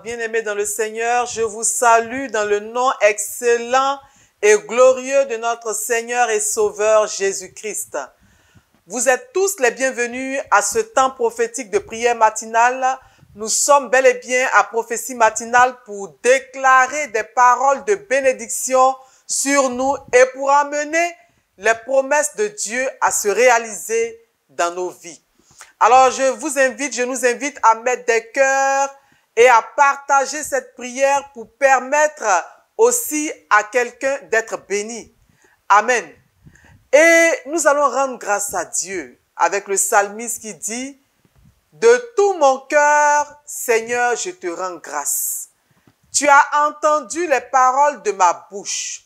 Bien-aimés dans le Seigneur, je vous salue dans le nom excellent et glorieux de notre Seigneur et Sauveur Jésus-Christ. Vous êtes tous les bienvenus à ce temps prophétique de prière matinale. Nous sommes bel et bien à prophétie matinale pour déclarer des paroles de bénédiction sur nous et pour amener les promesses de Dieu à se réaliser dans nos vies. Alors je nous invite à mettre des cœurs et à partager cette prière pour permettre aussi à quelqu'un d'être béni. Amen. Et nous allons rendre grâce à Dieu avec le psalmiste qui dit « De tout mon cœur, Seigneur, je te rends grâce. Tu as entendu les paroles de ma bouche.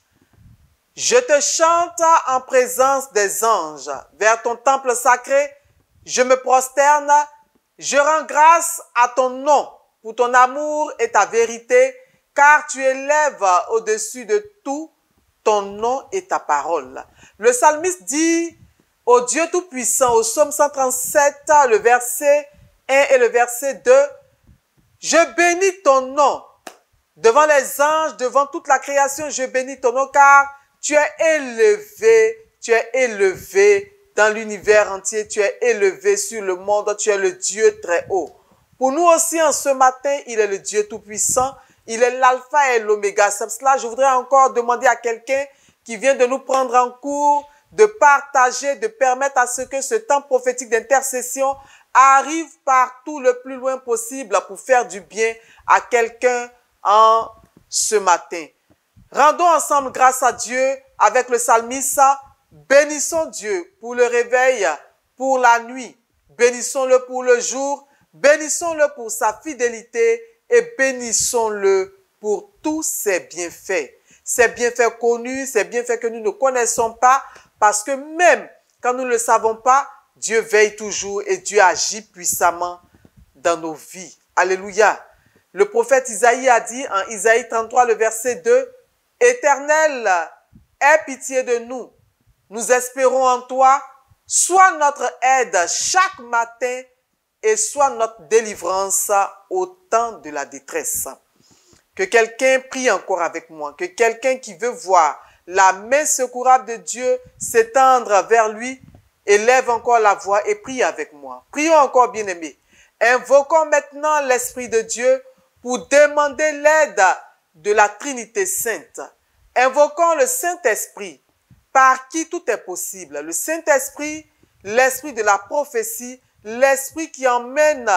Je te chante en présence des anges. Vers ton temple sacré, je me prosterne. Je rends grâce à ton nom pour ton amour et ta vérité, car tu élèves au-dessus de tout ton nom et ta parole. » Le psalmiste dit au Dieu Tout-Puissant, au psaume 137, le verset 1 et le verset 2, « Je bénis ton nom devant les anges, devant toute la création, je bénis ton nom, car tu es élevé dans l'univers entier, tu es élevé sur le monde, tu es le Dieu très haut. » Pour nous aussi, en ce matin, il est le Dieu Tout-Puissant. Il est l'alpha et l'oméga. C'est pour cela que je voudrais encore demander à quelqu'un qui vient de nous prendre en cours, de partager, de permettre à ce que ce temps prophétique d'intercession arrive partout le plus loin possible pour faire du bien à quelqu'un en ce matin. Rendons ensemble grâce à Dieu avec le psalmiste. Bénissons Dieu pour le réveil, pour la nuit. Bénissons-le pour le jour. Bénissons-le pour sa fidélité et bénissons-le pour tous ses bienfaits. Ses bienfaits connus, ses bienfaits que nous ne connaissons pas, parce que même quand nous ne le savons pas, Dieu veille toujours et Dieu agit puissamment dans nos vies. Alléluia. Le prophète Isaïe a dit en Isaïe 33, le verset 2, « Éternel, aie pitié de nous. Nous espérons en toi. Sois notre aide chaque matin et soit notre délivrance au temps de la détresse. » Que quelqu'un prie encore avec moi, que quelqu'un qui veut voir la main secourable de Dieu s'étendre vers lui, élève encore la voix et prie avec moi. Prions encore, bien-aimés. Invoquons maintenant l'Esprit de Dieu pour demander l'aide de la Trinité Sainte. Invoquons le Saint-Esprit, par qui tout est possible. Le Saint-Esprit, l'Esprit de la prophétie, l'Esprit qui emmène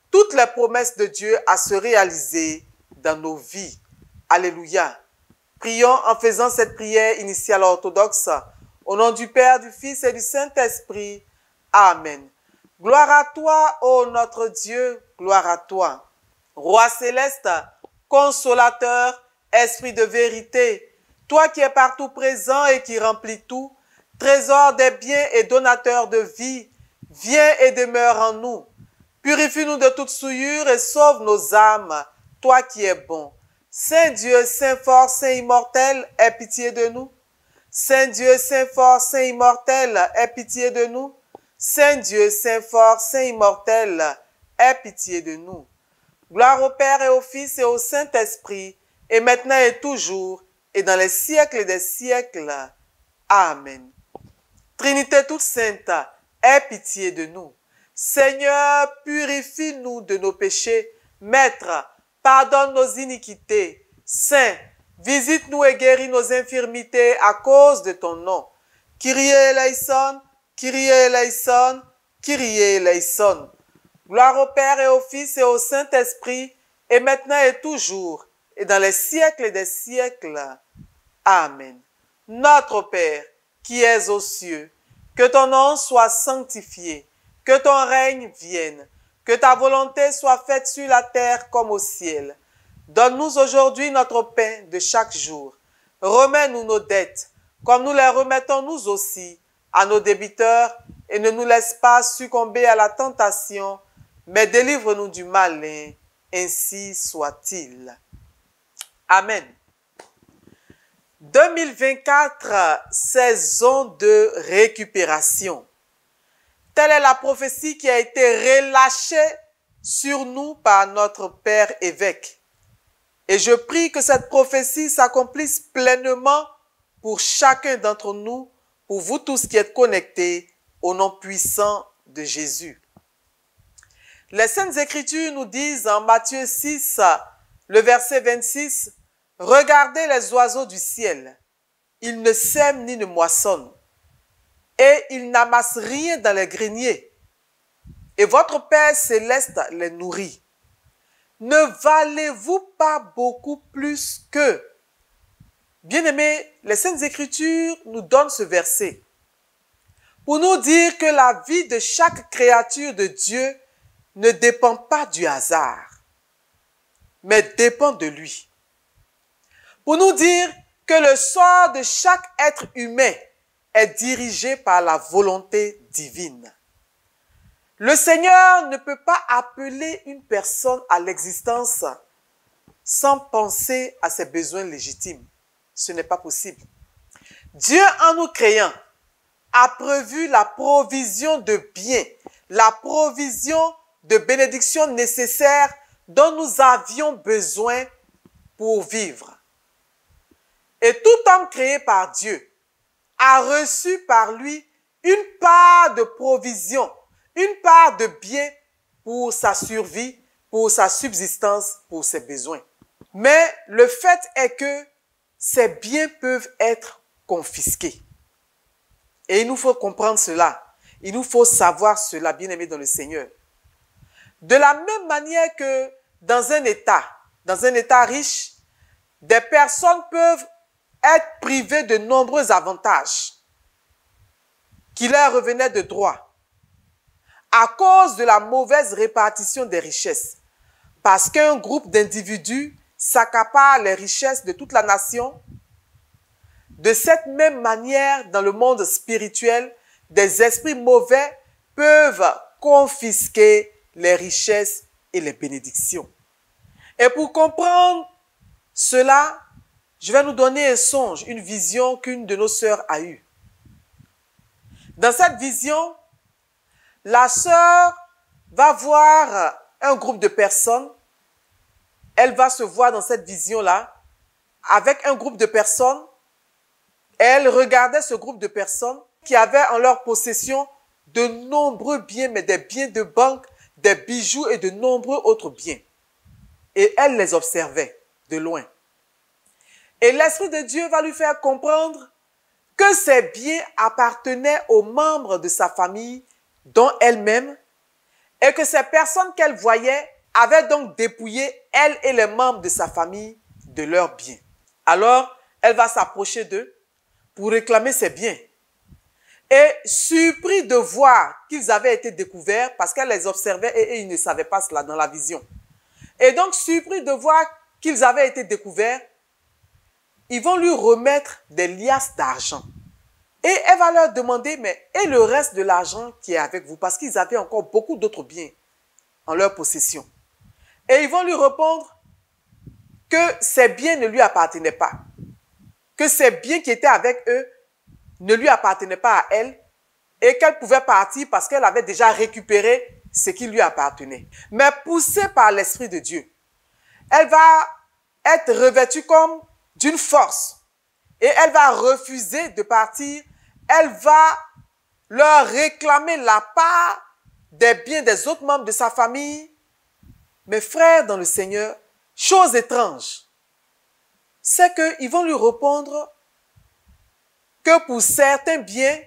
toutes les promesses de Dieu à se réaliser dans nos vies. Alléluia. Prions en faisant cette prière initiale orthodoxe. Au nom du Père, du Fils et du Saint-Esprit. Amen. Gloire à toi, ô notre Dieu, gloire à toi. Roi céleste, consolateur, Esprit de vérité, toi qui es partout présent et qui remplis tout, trésor des biens et donateur de vie, viens et demeure en nous. Purifie-nous de toute souillure et sauve nos âmes, toi qui es bon. Saint Dieu, Saint fort, Saint immortel, aie pitié de nous. Saint Dieu, Saint fort, Saint immortel, aie pitié de nous. Saint Dieu, Saint fort, Saint immortel, aie pitié de nous. Gloire au Père et au Fils et au Saint-Esprit, et maintenant et toujours, et dans les siècles des siècles. Amen. Trinité toute sainte, aie pitié de nous. Seigneur, purifie-nous de nos péchés. Maître, pardonne nos iniquités. Saint, visite-nous et guéris nos infirmités à cause de ton nom. Kyrie eleison, Kyrie eleison, Kyrie eleison. Gloire au Père et au Fils et au Saint-Esprit, et maintenant et toujours, et dans les siècles des siècles. Amen. Notre Père, qui es aux cieux, que ton nom soit sanctifié, que ton règne vienne, que ta volonté soit faite sur la terre comme au ciel. Donne-nous aujourd'hui notre pain de chaque jour. Remets-nous nos dettes, comme nous les remettons nous aussi à nos débiteurs, et ne nous laisse pas succomber à la tentation, mais délivre-nous du malin, ainsi soit-il. Amen. 2024, saison de récupération. Telle est la prophétie qui a été relâchée sur nous par notre Père évêque. Et je prie que cette prophétie s'accomplisse pleinement pour chacun d'entre nous, pour vous tous qui êtes connectés, au nom puissant de Jésus. Les Saintes Écritures nous disent en Matthieu 6, le verset 26, « Regardez les oiseaux du ciel, ils ne sèment ni ne moissonnent, et ils n'amassent rien dans les greniers, et votre Père céleste les nourrit. Ne valez-vous pas beaucoup plus qu'eux ?» Bien-aimés, les Saintes Écritures nous donnent ce verset pour nous dire que la vie de chaque créature de Dieu ne dépend pas du hasard, mais dépend de lui. Pour nous dire que le sort de chaque être humain est dirigé par la volonté divine. Le Seigneur ne peut pas appeler une personne à l'existence sans penser à ses besoins légitimes. Ce n'est pas possible. Dieu, en nous créant, a prévu la provision de biens, la provision de bénédictions nécessaires dont nous avions besoin pour vivre. Et tout homme créé par Dieu a reçu par lui une part de provision, une part de bien pour sa survie, pour sa subsistance, pour ses besoins. Mais le fait est que ces biens peuvent être confisqués. Et il nous faut comprendre cela. Il nous faut savoir cela, bien-aimés dans le Seigneur. De la même manière que dans un État riche, des personnes peuvent être privées de nombreux avantages qui leur revenaient de droit à cause de la mauvaise répartition des richesses. Parce qu'un groupe d'individus s'accapare les richesses de toute la nation. De cette même manière, dans le monde spirituel, des esprits mauvais peuvent confisquer les richesses et les bénédictions. Et pour comprendre cela, je vais nous donner un songe, une vision qu'une de nos sœurs a eue. Dans cette vision, la sœur va voir un groupe de personnes. Elle va se voir dans cette vision-là avec un groupe de personnes. Elle regardait ce groupe de personnes qui avaient en leur possession de nombreux biens, mais des biens de banque, des bijoux et de nombreux autres biens. Et elle les observait de loin. Et l'Esprit de Dieu va lui faire comprendre que ces biens appartenaient aux membres de sa famille, dont elle-même, et que ces personnes qu'elle voyait avaient donc dépouillé elle et les membres de sa famille de leurs biens. Alors, elle va s'approcher d'eux pour réclamer ses biens. Et surpris de voir qu'ils avaient été découverts, parce qu'elle les observait et ils ne savaient pas cela dans la vision. Et donc, surpris de voir qu'ils avaient été découverts, ils vont lui remettre des liasses d'argent. Et elle va leur demander, mais et le reste de l'argent qui est avec vous? Parce qu'ils avaient encore beaucoup d'autres biens en leur possession. Et ils vont lui répondre que ces biens ne lui appartenaient pas. Que ces biens qui étaient avec eux ne lui appartenaient pas à elle et qu'elle pouvait partir parce qu'elle avait déjà récupéré ce qui lui appartenait. Mais poussée par l'Esprit de Dieu, elle va être revêtue comme d'une force et elle va refuser de partir. Elle va leur réclamer la part des biens des autres membres de sa famille. Mes frères dans le Seigneur, chose étrange, c'est qu'ils vont lui répondre que pour certains biens,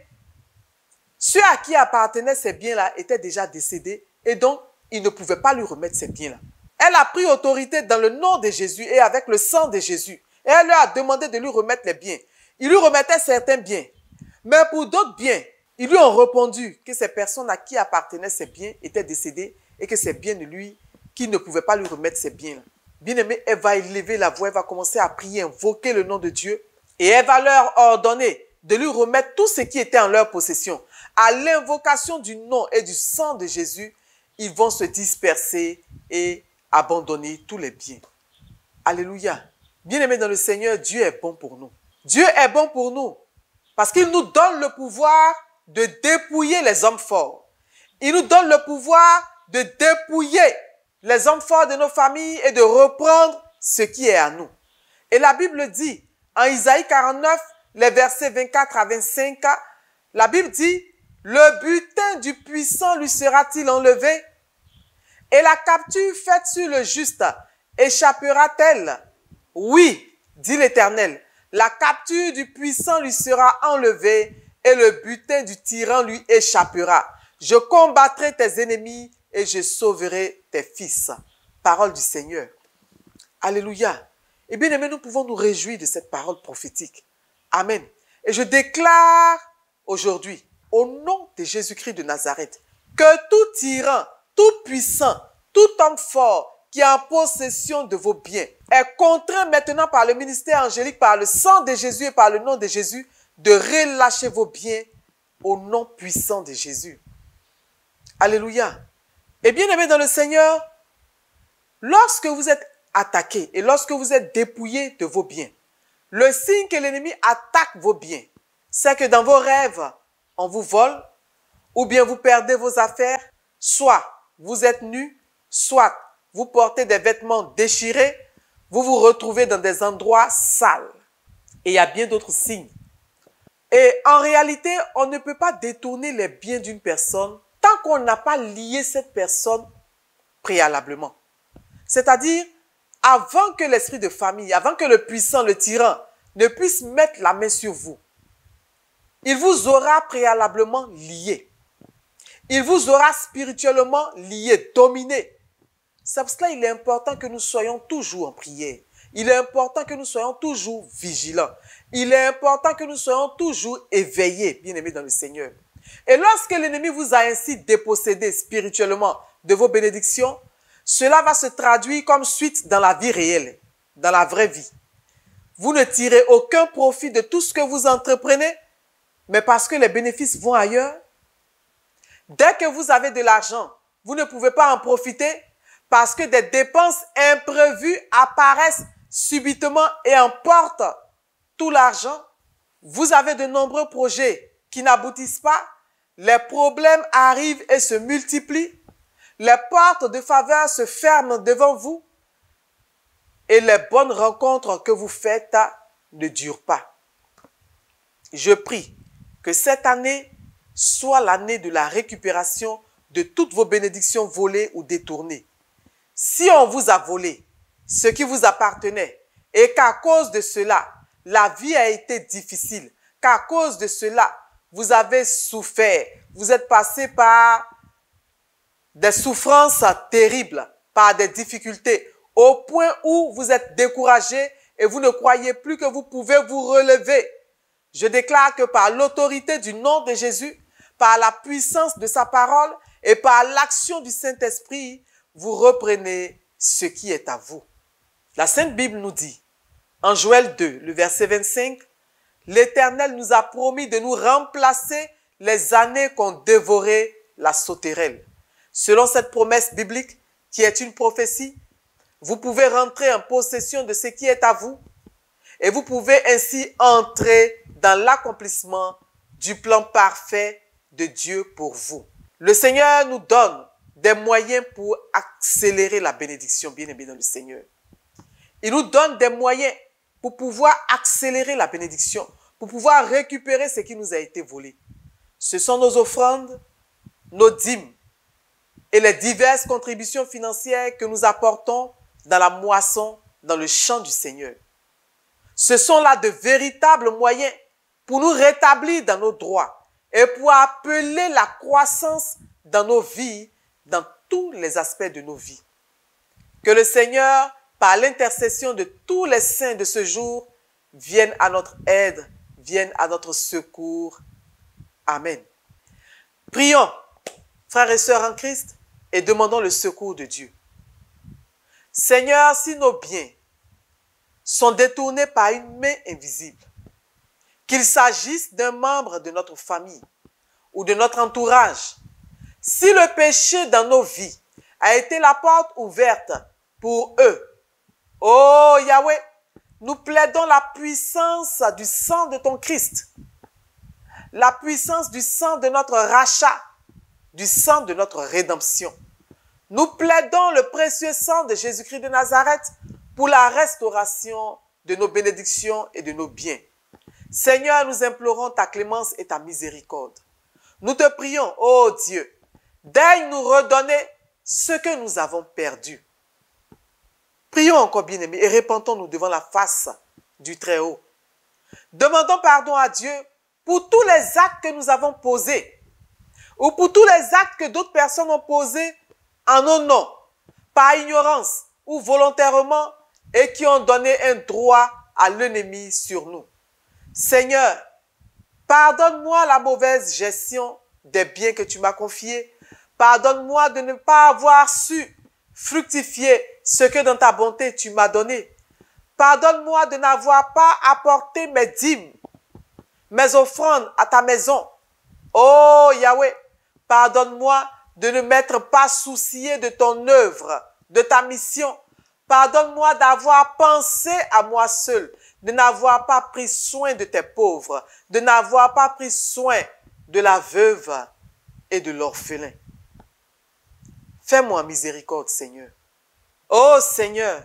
ceux à qui appartenaient ces biens-là étaient déjà décédés et donc ils ne pouvaient pas lui remettre ces biens-là. Elle a pris autorité dans le nom de Jésus et avec le sang de Jésus. Et elle leur a demandé de lui remettre les biens. Il lui remettait certains biens. Mais pour d'autres biens, ils lui ont répondu que ces personnes à qui appartenaient ces biens étaient décédées et que ces biens de lui, qu'il ne pouvait pas lui remettre ces biens-là. bien-aimé, elle va élever la voix, elle va commencer à prier, invoquer le nom de Dieu. Et elle va leur ordonner de lui remettre tout ce qui était en leur possession. À l'invocation du nom et du sang de Jésus, ils vont se disperser et abandonner tous les biens. Alléluia. Bien-aimés dans le Seigneur, Dieu est bon pour nous. Dieu est bon pour nous parce qu'il nous donne le pouvoir de dépouiller les hommes forts. Il nous donne le pouvoir de dépouiller les hommes forts de nos familles et de reprendre ce qui est à nous. Et la Bible dit, en Isaïe 49, les versets 24 à 25, la Bible dit, « Le butin du puissant lui sera-t-il enlevé? Et la capture faite sur le juste échappera-t-elle? Oui, dit l'Éternel, la capture du puissant lui sera enlevée et le butin du tyran lui échappera. Je combattrai tes ennemis et je sauverai tes fils. » Parole du Seigneur. Alléluia. Et bien aimé, nous pouvons nous réjouir de cette parole prophétique. Amen. Et je déclare aujourd'hui, au nom de Jésus-Christ de Nazareth, que tout tyran, tout puissant, tout homme fort qui est en possession de vos biens est contraint maintenant par le ministère angélique, par le sang de Jésus et par le nom de Jésus, de relâcher vos biens au nom puissant de Jésus. Alléluia. Et bien aimé dans le Seigneur, lorsque vous êtes attaqué et lorsque vous êtes dépouillé de vos biens, le signe que l'ennemi attaque vos biens, c'est que dans vos rêves, on vous vole, ou bien vous perdez vos affaires, soit vous êtes nu, soit vous portez des vêtements déchirés, vous vous retrouvez dans des endroits sales. Et il y a bien d'autres signes. Et en réalité, on ne peut pas détourner les biens d'une personne tant qu'on n'a pas lié cette personne préalablement. C'est-à-dire, avant que l'esprit de famille, avant que le puissant, le tyran, ne puisse mettre la main sur vous, il vous aura préalablement lié. Il vous aura spirituellement lié, dominé. C'est pour cela qu'il est important que nous soyons toujours en prière. Il est important que nous soyons toujours vigilants. Il est important que nous soyons toujours éveillés, bien-aimés dans le Seigneur. Et lorsque l'ennemi vous a ainsi dépossédé spirituellement de vos bénédictions, cela va se traduire comme suite dans la vie réelle, dans la vraie vie. Vous ne tirez aucun profit de tout ce que vous entreprenez, mais parce que les bénéfices vont ailleurs. Dès que vous avez de l'argent, vous ne pouvez pas en profiter parce que des dépenses imprévues apparaissent subitement et emportent tout l'argent. Vous avez de nombreux projets qui n'aboutissent pas. Les problèmes arrivent et se multiplient. Les portes de faveur se ferment devant vous. Et les bonnes rencontres que vous faites ne durent pas. Je prie que cette année soit l'année de la récupération de toutes vos bénédictions volées ou détournées. Si on vous a volé ce qui vous appartenait et qu'à cause de cela, la vie a été difficile, qu'à cause de cela, vous avez souffert, vous êtes passé par des souffrances terribles, par des difficultés, au point où vous êtes découragé et vous ne croyez plus que vous pouvez vous relever. Je déclare que par l'autorité du nom de Jésus, par la puissance de sa parole et par l'action du Saint-Esprit, vous reprenez ce qui est à vous. La Sainte Bible nous dit, en Joël 2, le verset 25, « L'Éternel nous a promis de nous remplacer les années qu'ont dévoré la sauterelle. » Selon cette promesse biblique, qui est une prophétie, vous pouvez rentrer en possession de ce qui est à vous et vous pouvez ainsi entrer dans l'accomplissement du plan parfait de Dieu pour vous. Le Seigneur nous donne des moyens pour accélérer la bénédiction, bien-aimés dans le Seigneur. Il nous donne des moyens pour pouvoir accélérer la bénédiction, pour pouvoir récupérer ce qui nous a été volé. Ce sont nos offrandes, nos dîmes et les diverses contributions financières que nous apportons dans la moisson, dans le champ du Seigneur. Ce sont là de véritables moyens pour nous rétablir dans nos droits et pour appeler la croissance dans nos vies, dans tous les aspects de nos vies. Que le Seigneur, par l'intercession de tous les saints de ce jour, vienne à notre aide, vienne à notre secours. Amen. Prions, frères et sœurs en Christ, et demandons le secours de Dieu. Seigneur, si nos biens sont détournés par une main invisible, qu'il s'agisse d'un membre de notre famille ou de notre entourage, si le péché dans nos vies a été la porte ouverte pour eux, oh Yahweh, nous plaidons la puissance du sang de ton Christ, la puissance du sang de notre rachat, du sang de notre rédemption. Nous plaidons le précieux sang de Jésus-Christ de Nazareth pour la restauration de nos bénédictions et de nos biens. Seigneur, nous implorons ta clémence et ta miséricorde. Nous te prions, ô Dieu, daigne nous redonner ce que nous avons perdu. Prions encore, bien-aimés, et répentons-nous devant la face du Très-Haut. Demandons pardon à Dieu pour tous les actes que nous avons posés, ou pour tous les actes que d'autres personnes ont posés en nos noms, par ignorance ou volontairement, et qui ont donné un droit à l'ennemi sur nous. Seigneur, pardonne-moi la mauvaise gestion des biens que tu m'as confiés. Pardonne-moi de ne pas avoir su fructifier ce que dans ta bonté tu m'as donné. Pardonne-moi de n'avoir pas apporté mes dîmes, mes offrandes à ta maison. Oh Yahweh, pardonne-moi de ne m'être pas soucié de ton œuvre, de ta mission. Pardonne-moi d'avoir pensé à moi seul, de n'avoir pas pris soin de tes pauvres, de n'avoir pas pris soin de la veuve et de l'orphelin. Fais-moi miséricorde, Seigneur. Ô Seigneur,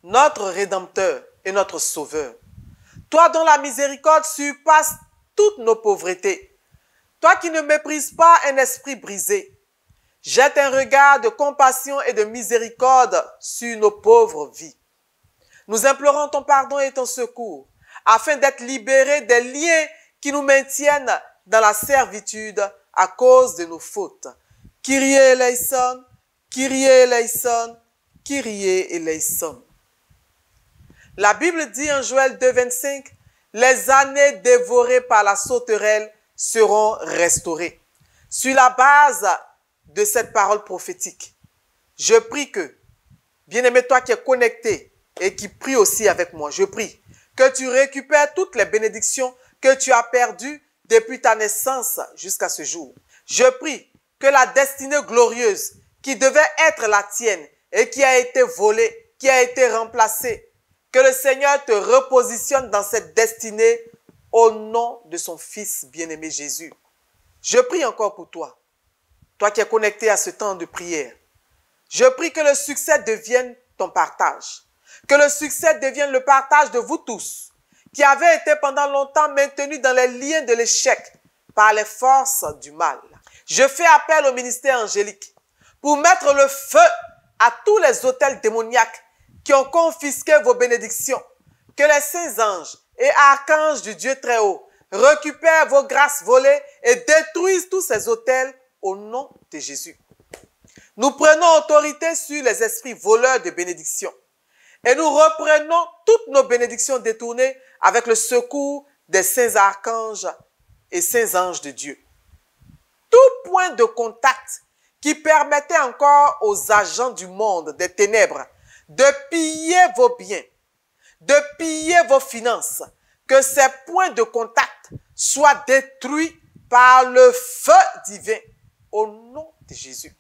notre Rédempteur et notre Sauveur, toi dont la miséricorde surpasse toutes nos pauvretés, toi qui ne méprises pas un esprit brisé, jette un regard de compassion et de miséricorde sur nos pauvres vies. Nous implorons ton pardon et ton secours, afin d'être libérés des liens qui nous maintiennent dans la servitude à cause de nos fautes. Kyrie eleison, Kyrie eleison, Kyrie eleison. La Bible dit en Joël 2,25, les années dévorées par la sauterelle seront restaurées. Sur la base de cette parole prophétique, je prie que, bien-aimé, toi qui es connecté et qui prie aussi avec moi, je prie que tu récupères toutes les bénédictions que tu as perdues depuis ta naissance jusqu'à ce jour. Je prie que la destinée glorieuse qui devait être la tienne et qui a été volée, qui a été remplacée, que le Seigneur te repositionne dans cette destinée au nom de son Fils bien-aimé Jésus. Je prie encore pour toi, toi qui es connecté à ce temps de prière. Je prie que le succès devienne ton partage, que le succès devienne le partage de vous tous, qui avez été pendant longtemps maintenus dans les liens de l'échec par les forces du mal. Je fais appel au ministère angélique pour mettre le feu à tous les autels démoniaques qui ont confisqué vos bénédictions. Que les saints anges et archanges du Dieu très haut récupèrent vos grâces volées et détruisent tous ces autels au nom de Jésus. Nous prenons autorité sur les esprits voleurs de bénédictions et nous reprenons toutes nos bénédictions détournées avec le secours des saints archanges et saints anges de Dieu. Tout point de contact qui permettait encore aux agents du monde des ténèbres de piller vos biens, de piller vos finances, que ces points de contact soient détruits par le feu divin au nom de Jésus.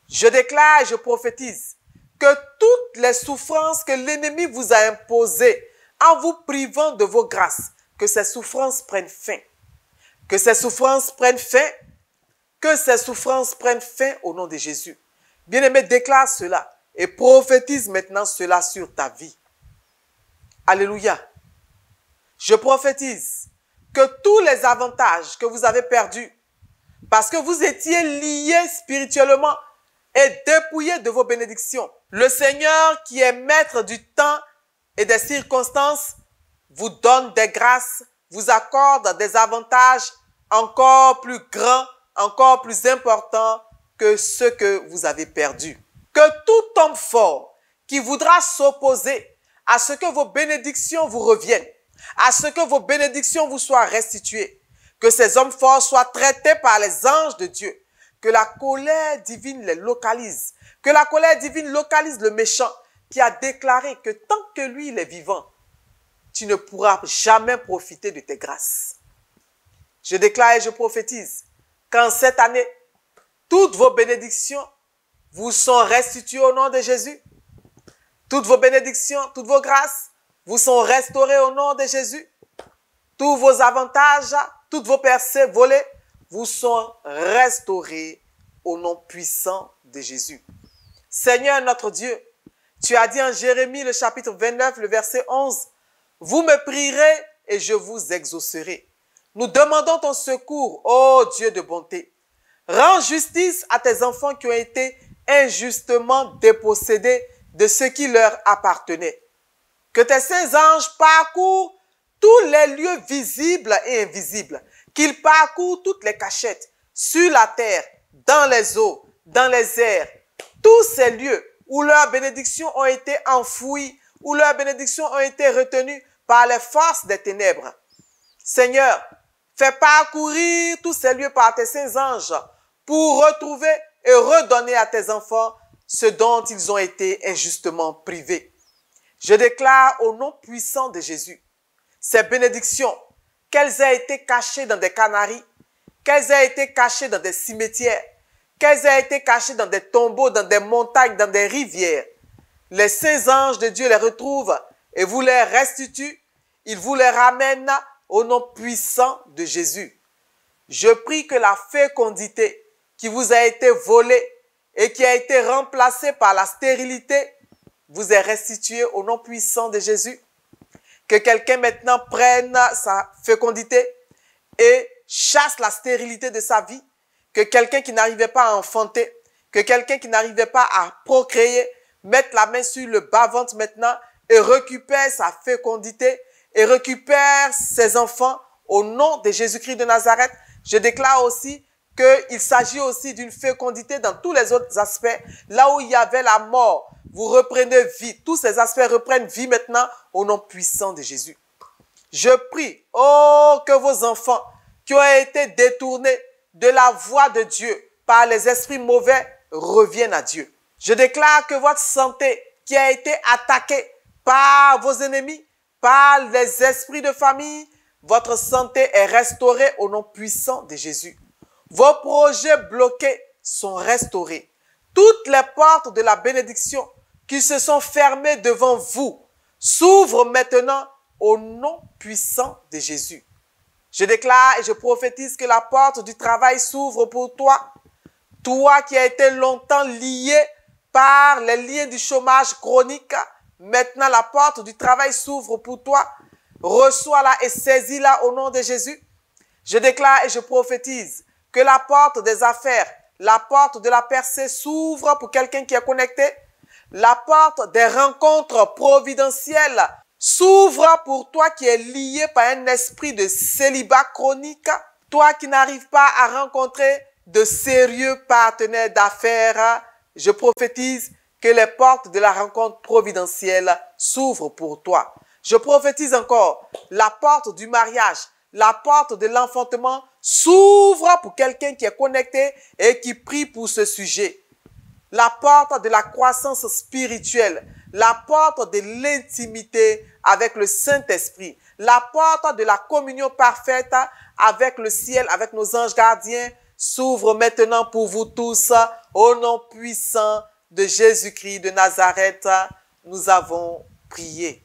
Je déclare et je prophétise que toutes les souffrances que l'ennemi vous a imposées en vous privant de vos grâces, que ces souffrances prennent fin. Que ces souffrances prennent fin. Que ces souffrances prennent fin au nom de Jésus. Bien-aimé, déclare cela et prophétise maintenant cela sur ta vie. Alléluia. Je prophétise que tous les avantages que vous avez perdus, parce que vous étiez liés spirituellement et dépouillés de vos bénédictions, le Seigneur qui est maître du temps et des circonstances vous donne des grâces, vous accorde des avantages encore plus grands, encore plus importants que ceux que vous avez perdus. Que tout homme fort qui voudra s'opposer à ce que vos bénédictions vous reviennent, à ce que vos bénédictions vous soient restituées, que ces hommes forts soient traités par les anges de Dieu, que la colère divine les localise, que la colère divine localise le méchant qui a déclaré que tant que lui il est vivant, tu ne pourras jamais profiter de tes grâces. Je déclare et je prophétise qu'en cette année, toutes vos bénédictions vous sont restituées au nom de Jésus. Toutes vos bénédictions, toutes vos grâces vous sont restaurées au nom de Jésus. Tous vos avantages, toutes vos percées volées vous sont restaurés au nom puissant de Jésus. Seigneur notre Dieu, tu as dit en Jérémie le chapitre 29, le verset 11, « Vous me prierez et je vous exaucerai. » Nous demandons ton secours, ô Dieu de bonté. Rends justice à tes enfants qui ont été injustement dépossédés de ce qui leur appartenait. Que tes saints anges parcourent tous les lieux visibles et invisibles, qu'ils parcourent toutes les cachettes, sur la terre, dans les eaux, dans les airs, tous ces lieux où leurs bénédictions ont été enfouies, où leurs bénédictions ont été retenues par les forces des ténèbres. Seigneur, fais parcourir tous ces lieux par tes saints anges pour retrouver et redonner à tes enfants ce dont ils ont été injustement privés. Je déclare au nom puissant de Jésus, ces bénédictions, qu'elles aient été cachées dans des canaries, qu'elles aient été cachées dans des cimetières, qu'elles aient été cachées dans des tombeaux, dans des montagnes, dans des rivières. Les saints anges de Dieu les retrouvent et vous les restituent. Ils vous les ramènent au nom puissant de Jésus. Je prie que la fécondité qui vous a été volée et qui a été remplacée par la stérilité vous est restituée au nom puissant de Jésus. Que quelqu'un maintenant prenne sa fécondité et chasse la stérilité de sa vie. Que quelqu'un qui n'arrivait pas à enfanter, que quelqu'un qui n'arrivait pas à procréer, mette la main sur le bas-ventre maintenant et récupère sa fécondité et récupère ses enfants au nom de Jésus-Christ de Nazareth. Je déclare aussi qu'il s'agit aussi d'une fécondité dans tous les autres aspects. Là où il y avait la mort, vous reprenez vie. Tous ces aspects reprennent vie maintenant au nom puissant de Jésus. Je prie, oh, que vos enfants qui ont été détournés de la voie de Dieu par les esprits mauvais reviennent à Dieu. Je déclare que votre santé qui a été attaquée par vos ennemis, par les esprits de famille, votre santé est restaurée au nom puissant de Jésus. Vos projets bloqués sont restaurés. Toutes les portes de la bénédiction qui se sont fermées devant vous s'ouvrent maintenant au nom puissant de Jésus. Je déclare et je prophétise que la porte du travail s'ouvre pour toi. Toi qui as été longtemps lié par les liens du chômage chronique, maintenant la porte du travail s'ouvre pour toi. Reçois-la et saisis-la au nom de Jésus. Je déclare et je prophétise que la porte des affaires, la porte de la percée s'ouvre pour quelqu'un qui est connecté. La porte des rencontres providentielles s'ouvre pour toi qui es lié par un esprit de célibat chronique. Toi qui n'arrives pas à rencontrer de sérieux partenaires d'affaires, je prophétise que les portes de la rencontre providentielle s'ouvrent pour toi. Je prophétise encore, la porte du mariage, la porte de l'enfantement s'ouvre pour quelqu'un qui est connecté et qui prie pour ce sujet. La porte de la croissance spirituelle, la porte de l'intimité avec le Saint-Esprit, la porte de la communion parfaite avec le ciel, avec nos anges gardiens, s'ouvre maintenant pour vous tous au nom puissant de Jésus-Christ de Nazareth. Nous avons prié.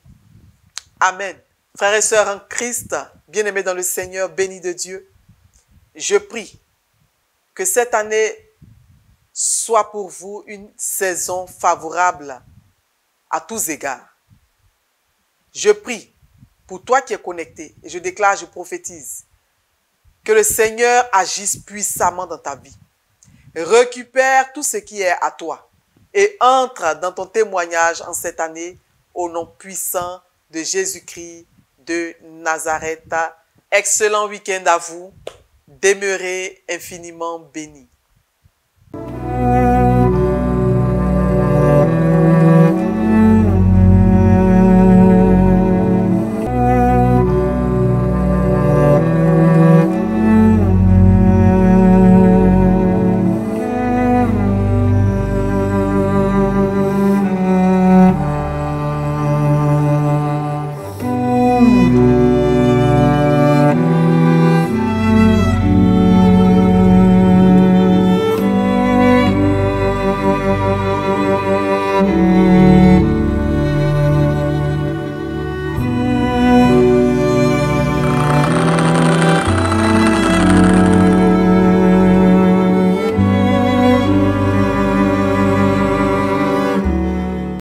Amen. Frères et sœurs en Christ, bien-aimés dans le Seigneur, bénis de Dieu, je prie que cette année soit pour vous une saison favorable à tous égards. Je prie pour toi qui es connecté et je déclare, je prophétise que le Seigneur agisse puissamment dans ta vie. Récupère tout ce qui est à toi et entre dans ton témoignage en cette année au nom puissant de Jésus-Christ de Nazareth. Excellent week-end à vous. Demeurez infiniment bénis.